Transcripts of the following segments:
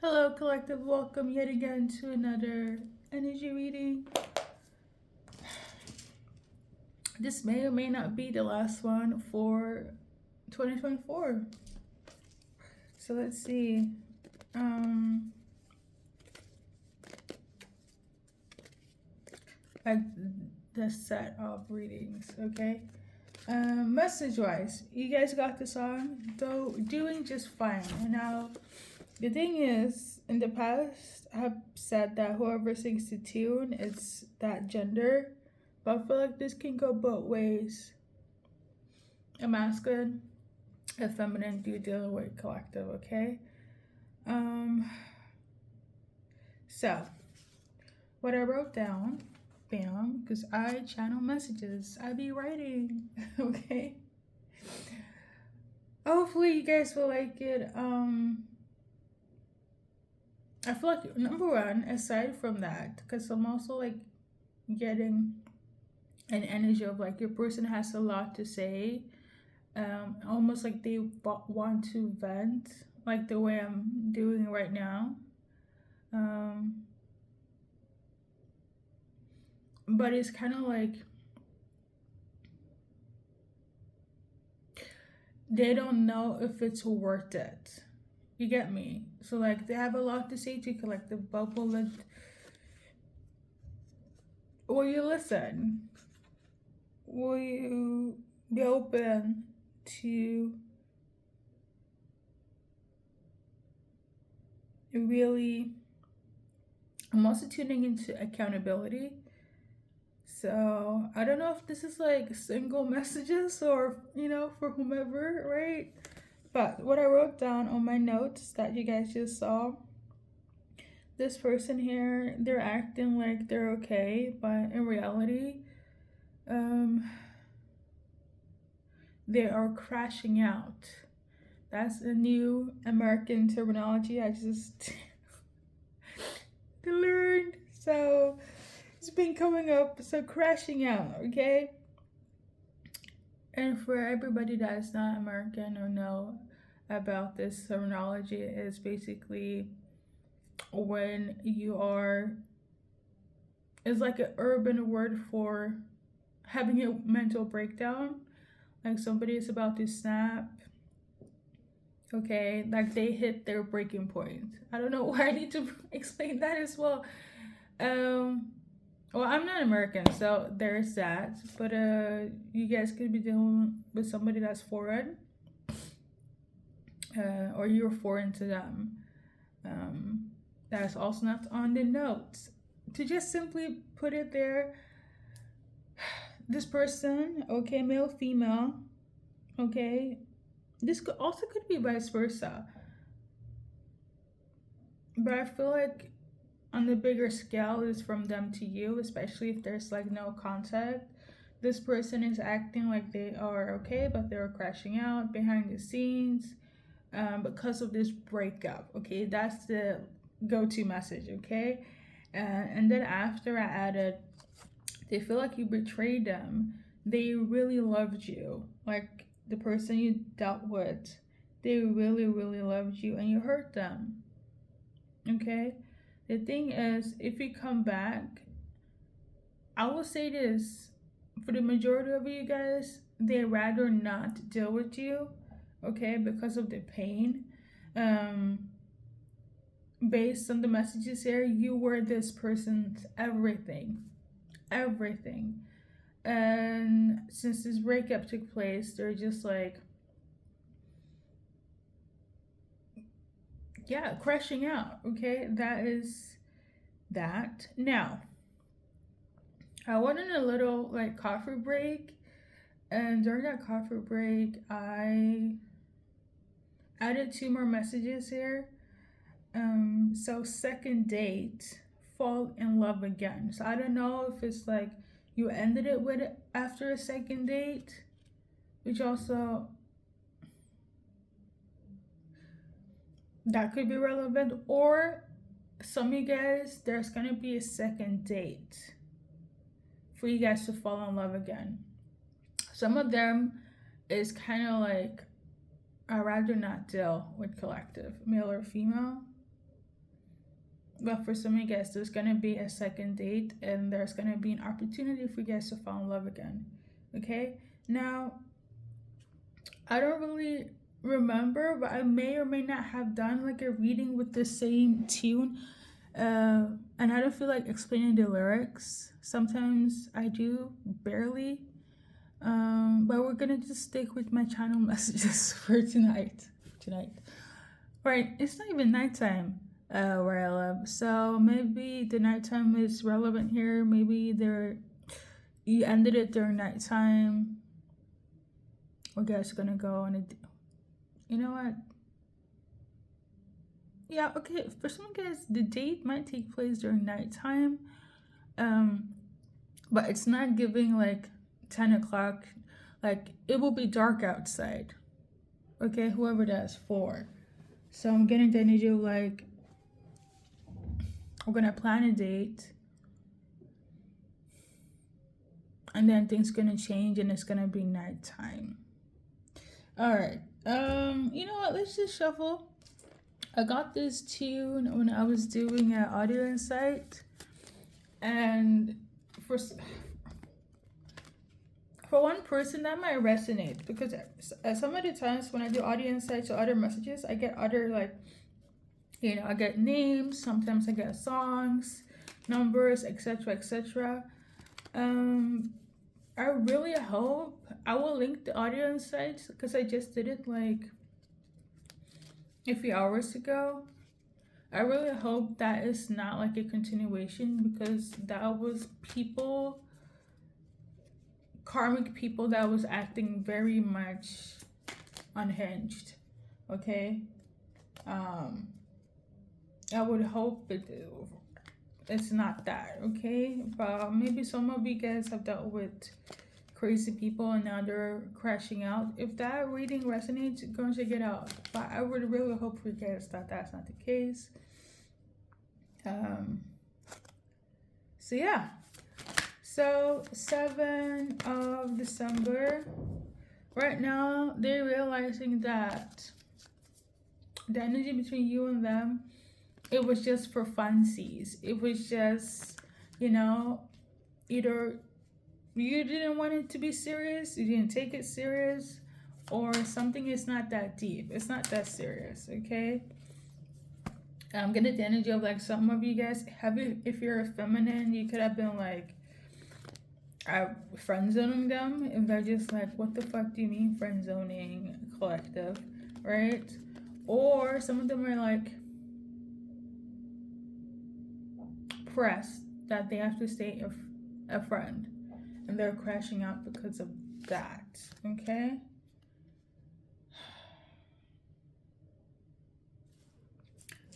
Hello, collective. Welcome yet again to another energy reading. This may or may not be the last one for 2024. So let's see. Like the set of readings, okay? Message wise, you guys got this on, though doing just fine. And now, the thing is, in the past, I have said that whoever sings the tune, it's that gender. But I feel like this can go both ways. A masculine, a feminine, do deal with collective, okay? So, what I wrote down, bam, because I channel messages. I be writing, okay? Hopefully you guys will like it. I feel like number one, aside from that, because I'm also like getting an energy of like your person has a lot to say, almost like they want to vent, like the way I'm doing right now. But it's kind of like they don't know if it's worth it. You get me? So like they have a lot to say to collective bubble, and will you listen? Will you be open to really? I'm also tuning into accountability. So I don't know if this is like single messages or, for whomever, right? But what I wrote down on my notes that you guys just saw, this person here, they're acting like they're okay, but in reality, they are crashing out. That's a new American terminology I just learned. So it's been coming up. So crashing out, okay? And for everybody that's not American or know about this terminology, is basically when you are, it's like an urban word for having a mental breakdown. Like somebody is about to snap. Okay, like they hit their breaking point. I don't know why I need to explain that as well. Well, I'm not American, so there's that. But you guys could be dealing with somebody that's foreign, or you're foreign to them. That's also not on the notes. To just simply put it there, this person, okay, male, female, okay, this could also could be vice versa. But I feel like on the bigger scale is from them to you, especially if there's like no contact. This person is acting like they are okay, but they're crashing out behind the scenes, because of this breakup. Okay, that's the go-to message. Okay, and then after I added, they feel like you betrayed them. They really loved you, like the person you dealt with. They really, really loved you, and you hurt them. Okay, the thing is, if you come back, I will say this, for the majority of you guys, they rather not deal with you, okay, because of the pain. Um, Based on the messages here, you were this person's everything, everything. And since this breakup took place, they're just like, yeah, crashing out, okay? That is that. Now, I went on a little like coffee break, and during that coffee break, I added two more messages here. So second date, fall in love again. So I don't know if it's like you ended it with after a second date, which also that could be relevant, or some of you guys, there's gonna be a second date for you guys to fall in love again. Some of them is kind of like, I'd rather not deal with collective, male or female. But for some of you guys, there's gonna be a second date, and there's gonna be an opportunity for you guys to fall in love again. Okay? Now, I don't really remember, but I may or may not have done like a reading with the same tune. And I don't feel like explaining the lyrics. Sometimes I do, barely. But we're gonna just stick with my channel messages for tonight. Right, it's not even nighttime where I live, so maybe the nighttime is relevant here. Maybe you ended it during nighttime. We're guys gonna go on a, you know what? Yeah, okay. For some guys, the date might take place during nighttime, but it's not giving like 10 o'clock. Like, it will be dark outside. Okay, whoever that's for. So I'm getting the energy of like, we're gonna plan a date, and then things gonna change, and it's gonna be nighttime. All right. You know what? Let's just shuffle. I got this tune when I was doing an audio insight, and for one person that might resonate, because some of the times when I do audio insights or other messages, I get other like, you know, I get names, sometimes I get songs, numbers, etc., etc. I really hope I will link the audio insights because I just did it like a few hours ago. I really hope that is not like a continuation, because that was people, karmic people, that was acting very much unhinged. Okay. I would hope it's not that. Okay, but maybe some of you guys have dealt with crazy people and now they're crashing out. If that reading resonates, go and check it out. But I would really hope for you guys that that's not the case. So yeah, so 7th of December, right now they're realizing that the energy between you and them, it was just for funsies. It was just, you know, either you didn't want it to be serious, you didn't take it serious, or something is not that deep, it's not that serious. Okay, I'm getting the energy of like some of you guys if you're a feminine, you could have been like friend zoning them, if they're just like, what the fuck do you mean friend zoning, collective, right? Or some of them are like pressed that they have to stay a friend, and they're crashing out because of that. Okay,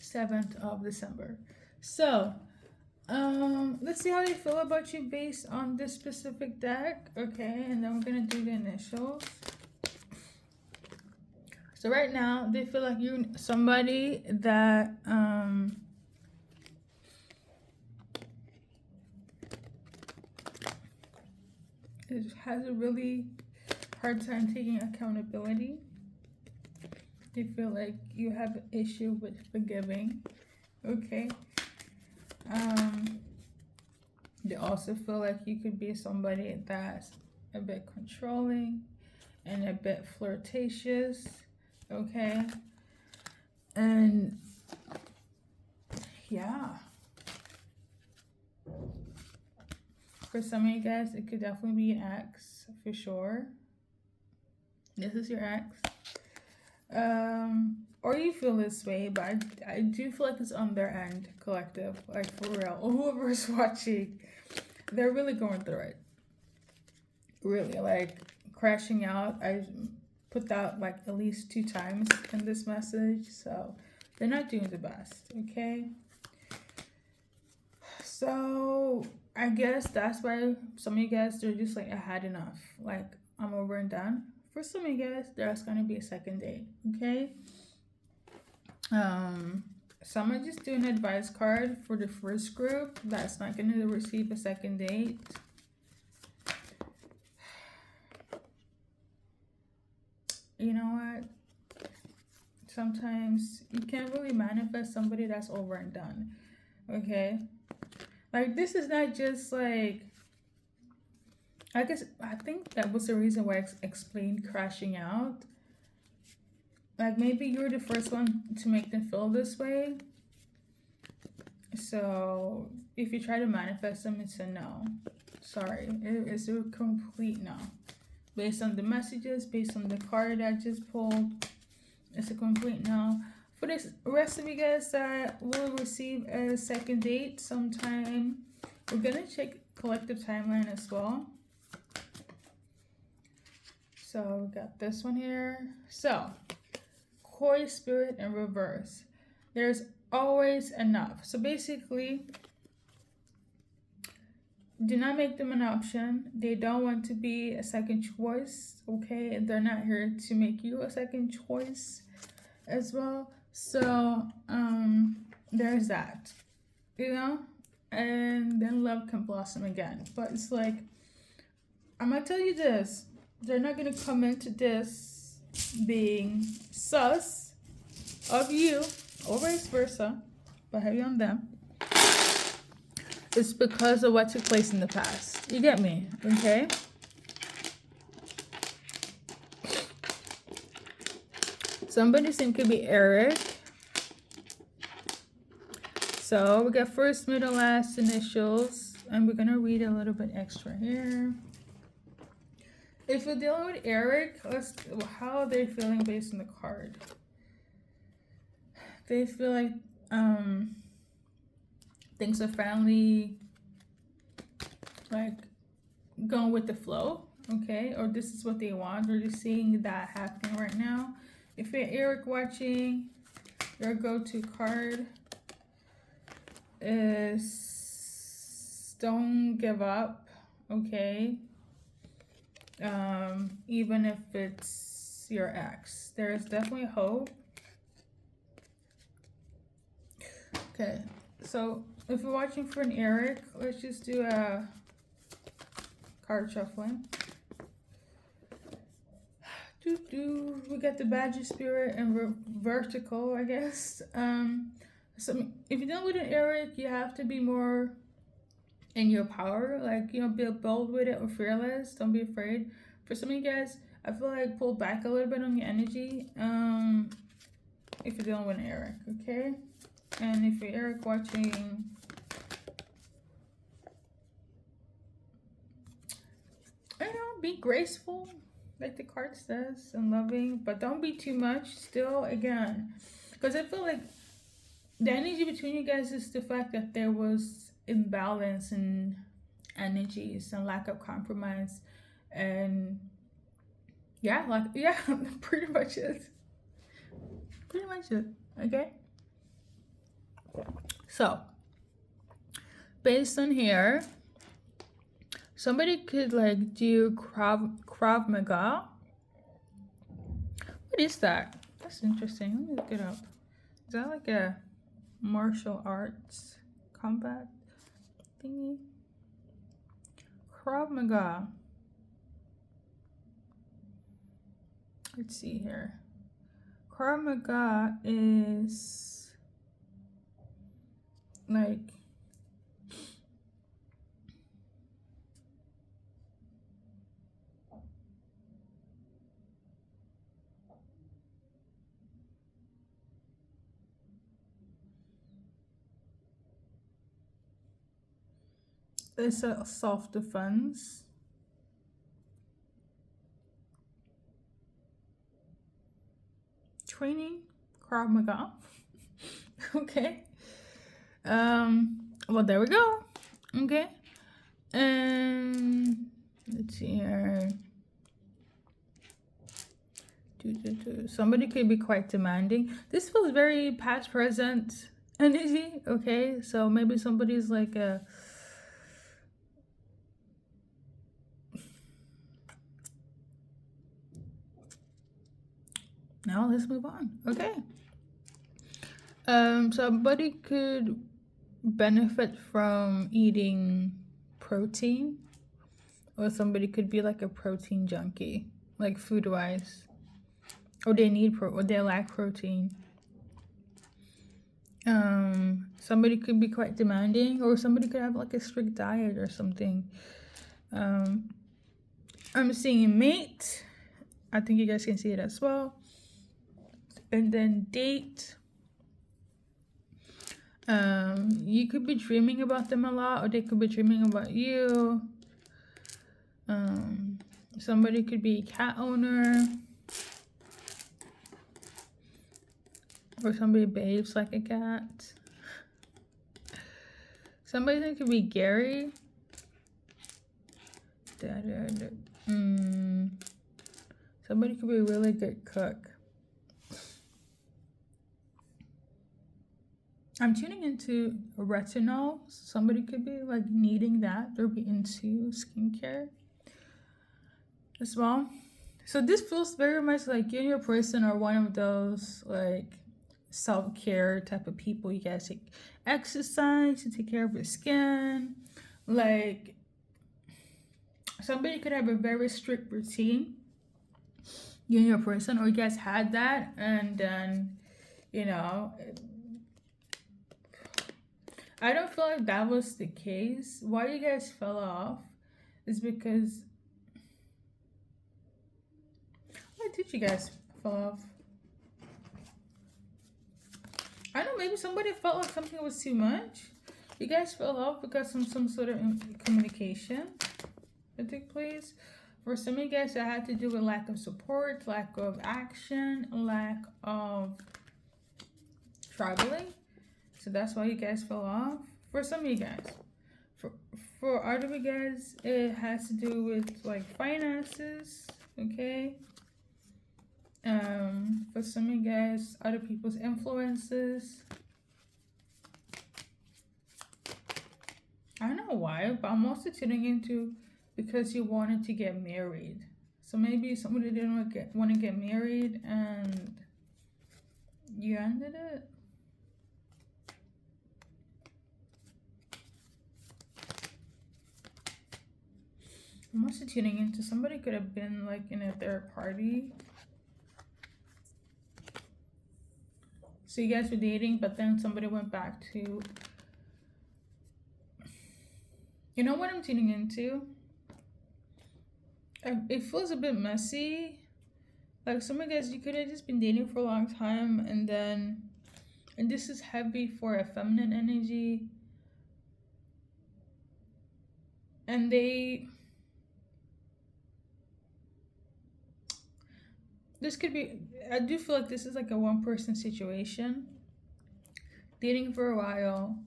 December 7th. So let's see how they feel about you based on this specific deck. Okay, and then we're gonna do the initials. So right now they feel like you're somebody that has a really hard time taking accountability. They feel like you have an issue with forgiving. Okay. They also feel like you could be somebody that's a bit controlling and a bit flirtatious. Okay. And yeah, for some of you guys, it could definitely be an ex for sure. This is your ex. Or you feel this way, but I do feel like it's on their end, collective, like for real. Or whoever's watching, they're really going through it. Really, like crashing out. I put that like at least 2 times in this message, so they're not doing the best. Okay. So I guess that's why some of you guys, they're just like, I had enough. Like, I'm over and done. For some of you guys, there's gonna be a second date. Okay. Some are just doing an advice card for the first group that's not gonna receive a second date. You know what? Sometimes you can't really manifest somebody that's over and done. Okay, like this is not just like, I guess I think that was the reason why I explained crashing out. Like maybe you're the first one to make them feel this way. So if you try to manifest them, it's a no. Sorry, it's a complete no. Based on the messages, based on the card I just pulled, it's a complete no. For the rest of you guys that will receive a second date sometime, we're gonna check collective timeline as well. So we got this one here. So, Koi spirit in reverse. There's always enough. So basically, do not make them an option. They don't want to be a second choice, okay? They're not here to make you a second choice as well. So, there's that, you know? And then love can blossom again. But it's like, I'm gonna tell you this. They're not gonna come into this being sus of you or vice versa, but heavy on them. It's because of what took place in the past. You get me, okay? Somebody's name could be Eric. So we got first, middle, last initials, and we're gonna read a little bit extra here. If you're dealing with Eric, how are they feeling based on the card? They feel like things are finally like going with the flow, okay? Or this is what they want. They're just seeing that happening right now. If you're Eric watching, your go-to card is don't give up, okay? Even if it's your ex, there is definitely hope. Okay, so if you're watching for an Eric, let's just do a card shuffling. We got the Badger Spirit and vertical, I guess. So if you're dealing with an Eric, you have to be more in your power, like, you know, be bold with it or fearless. Don't be afraid. For some of you guys, I feel like pull back a little bit on your energy. If you're dealing with an Eric, okay? And if you're Eric watching, you know, be graceful, like the card says, and loving, but don't be too much. Still, again, because I feel like the energy between you guys is the fact that there was imbalance in energies and lack of compromise, and yeah, like, yeah, pretty much it. Okay, so based on here, somebody could like do Krav Maga. What is that? That's interesting. Let me look it up. Is that like a martial arts combat thingy? Krav Maga. Let's see here. Krav Maga is like it's a self-defense. Training, Krav Maga. Okay. Well, there we go. Okay. And let's see here. Somebody could be quite demanding. This feels very past present energy. Okay, so maybe somebody's like a now let's move on. Okay. Somebody could benefit from eating protein, or somebody could be like a protein junkie, like food wise, or they need or they lack protein. Somebody could be quite demanding, or somebody could have like a strict diet or something. I'm seeing mate. I think you guys can see it as well. And then date. You could be dreaming about them a lot, or they could be dreaming about you. Somebody could be a cat owner, or somebody behaves like a cat. Somebody could be Gary. Somebody could be a really good cook. I'm tuning into retinol. Somebody could be like needing that or be into skincare as well. So this feels very much like you and your person are one of those like self-care type of people. You guys take exercise to take care of your skin. Like somebody could have a very strict routine, you and your person, or you guys had that, and then I don't feel like that was the case. Why you guys fell off is because... Why did you guys fall off? I don't know, maybe somebody felt like something was too much. You guys fell off because of some sort of communication that took place. For some of you guys, that had to do with lack of support, lack of action, lack of traveling. So that's why you guys fell off. For some of you guys. For other of you guys, it has to do with like finances, okay? For some of you guys, other people's influences. I don't know why, but I'm also tuning into because you wanted to get married. So maybe somebody didn't want to get married and you ended it. I'm also tuning into somebody could have been like in a third party. So you guys were dating, but then somebody went back to... You know what I'm tuning into? It feels a bit messy. Like some of you guys, you could have just been dating for a long time, and this is heavy for a feminine energy. And this could be, I do feel like this is like a one-person situation. Dating for a while,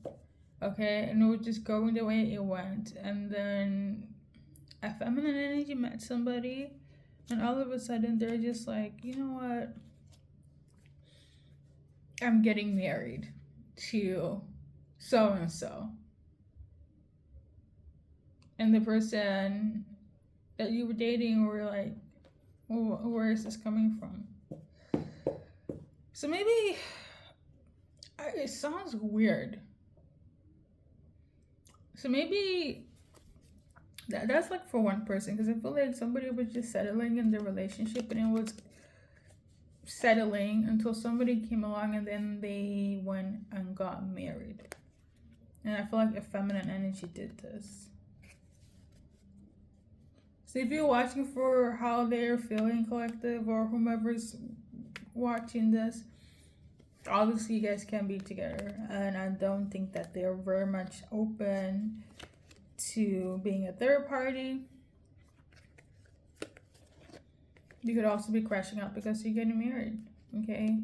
okay, and it was just going the way it went. And then a feminine energy met somebody, and all of a sudden they're just like, you know what? I'm getting married to so-and-so. And the person that you were dating were like, well, where is this coming from? So maybe it sounds weird. So maybe that's like for one person, because I feel like somebody was just settling in the relationship, and it was settling until somebody came along and then they went and got married. And I feel like a feminine energy did this. So if you're watching for how they're feeling, collective, or whomever's watching this, obviously you guys can be together, and I don't think that they're very much open to being a third party. You could also be crashing out because you're getting married, okay?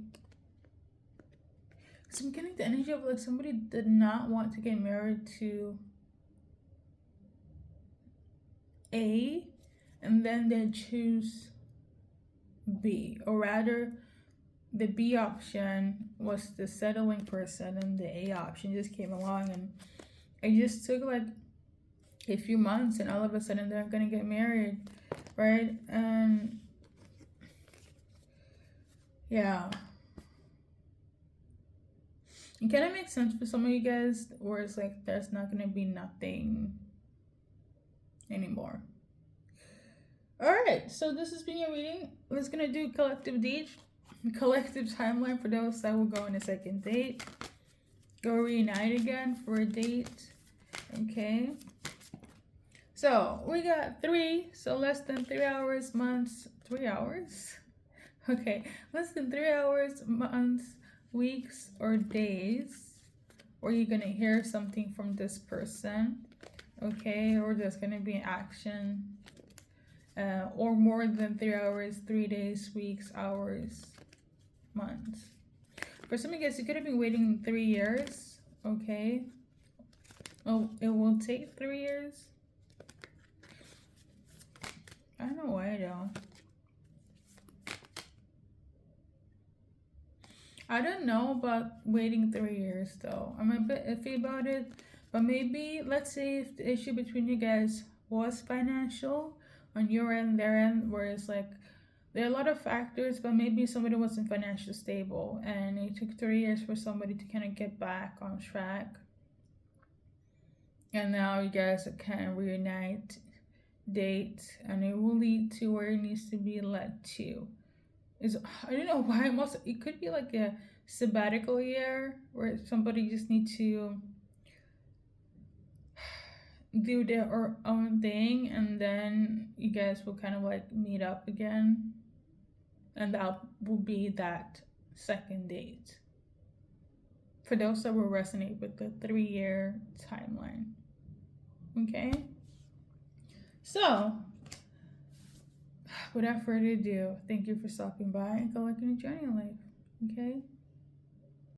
So I'm getting the energy of like somebody did not want to get married to A, and then they choose B, or rather the B option was the settling person, and the A option just came along, and it just took like a few months, and all of a sudden they're gonna get married, right? And yeah, it kind of makes sense for some of you guys, where it's like there's not gonna be nothing anymore. All right, so this has been your reading. Let's gonna do collective timeline for those that will go on a second date. Or reunite again for a date. Okay. So we got 3, so less than 3 hours, months, 3 hours? Okay, less than 3 hours, months, weeks, or days, or you're gonna hear something from this person, okay, or there's gonna be action, or more than 3 hours, 3 days, weeks, hours, months. For some of you guys, you could have been waiting 3 years, okay. Oh, it will take 3 years. I don't know why though. I don't know about waiting 3 years though. I'm a bit iffy about it. But maybe, let's say if the issue between you guys was financial on your end, their end, where it's like, there are a lot of factors, but maybe somebody wasn't financially stable and it took 3 years for somebody to kind of get back on track. And now you guys can reunite, date, and it will lead to where it needs to be led to. I don't know why it could be like a sabbatical year where somebody just need to do their own thing, and then you guys will kind of like meet up again, and that will be that second date for those that will resonate with the 3-year timeline. Okay, so without further ado, thank you for stopping by and good luck in your journey in life. Okay.